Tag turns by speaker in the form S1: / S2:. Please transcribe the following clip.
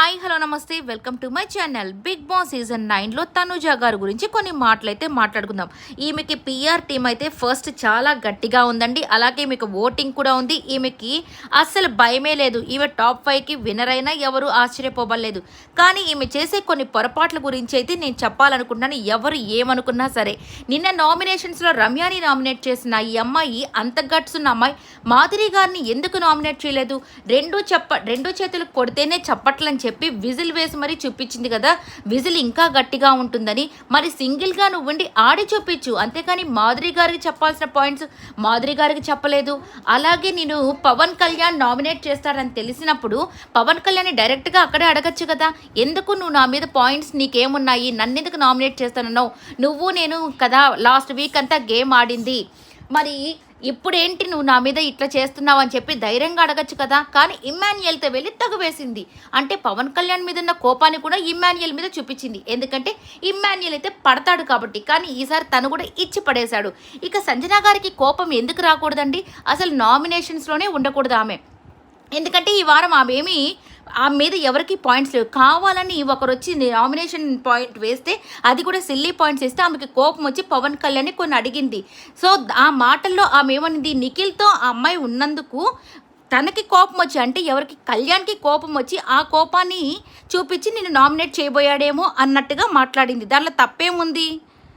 S1: Hi hello namaste welcome to my channel. Bigg Boss season 9లో తనుజ గారి గురించి కొన్ని మాటలైతే మాట్లాడుకుందాం. ఈమెకి పిఆర్ టీం అయితే ఫస్ట్ చాలా గట్టిగా ఉందండి. అలాగే ఈమెకి ఓటింగ్ కూడా ఉంది. ఈమెకి అస్సలు భయమే లేదు. ఈమె టాప్ 5కి విన్నర్ అయినా ఎవరు ఆశ్చర్యపోబడలేదు. కానీ ఈమె చేసే కొన్ని పొరపాట్ల గురించి అయితే నేను చెప్పాలనుకుంటున్నాను. ఎవరు ఏమనుకున్నా సరే, నిన్న నామినేషన్స్లో రమ్యాని నామినేట్ చేసిన ఈ అమ్మాయి, అంత గట్స్ ఉన్న అమ్మాయి మాధురి గారిని ఎందుకు నామినేట్ చేయలేదు? రెండు చేతులు కొడితేనే చప్పట్లని చెప్పి విజిల్ వేసి మరీ చూపించింది కదా. విజిల్ ఇంకా గట్టిగా ఉంటుందని. మరి సింగిల్గా నువ్వు ఉండి ఆడి చూపించు, అంతేకాని మాధురి గారికి చెప్పాల్సిన పాయింట్స్ మాధురి గారికి చెప్పలేదు. అలాగే నేను పవన్ కళ్యాణ్ నామినేట్ చేస్తాడని తెలిసినప్పుడు పవన్ కళ్యాణ్ డైరెక్ట్గా అక్కడే అడగచ్చు కదా. ఎందుకు నువ్వు నా మీద పాయింట్స్ నీకేమున్నాయి, నన్నెందుకు నామినేట్ చేస్తానన్నావు? నువ్వు నేను కదా లాస్ట్ వీక్ అంతా గేమ్ ఆడింది, మరి ఇప్పుడేంటి నువ్వు నా మీద ఇట్లా చేస్తున్నావు అని చెప్పి ధైర్యంగా అడగచ్చు కదా. కానీ ఇమ్మాన్యుయల్తో వెళ్ళి తగువేసింది. అంటే పవన్ కళ్యాణ్ మీద ఉన్న కోపాన్ని కూడా ఇమ్మాన్యుయల్ మీద చూపించింది. ఎందుకంటే ఇమ్మాన్యుయల్ అయితే పడతాడు కాబట్టి. కానీ ఈసారి తను కూడా ఇచ్చి పడేశాడు. ఇక సంజన గారికి కోపం ఎందుకు రాకూడదండి? అసలు నామినేషన్స్లోనే ఉండకూడదు ఆమె. ఎందుకంటే ఈ వారం ఆమె మీద ఎవరికి పాయింట్స్ లేవు. కావాలని ఒకరు వచ్చి నామినేషన్ పాయింట్ వేస్తే, అది కూడా సిల్లీ పాయింట్స్ ఇస్తే ఆమెకి కోపం వచ్చి పవన్ కళ్యాణ్ని కొన్ని అడిగింది. సో ఆ మాటల్లో ఆమె ఏమనింది, నిఖిల్తో ఆ అమ్మాయి ఉన్నందుకు తనకి కోపం వచ్చి, అంటే ఎవరికి, కళ్యాణ్కి కోపం వచ్చి ఆ కోపాన్ని చూపించి నేను నామినేట్ చేయబోయాడేమో అన్నట్టుగా మాట్లాడింది. దాంట్లో తప్పేముంది?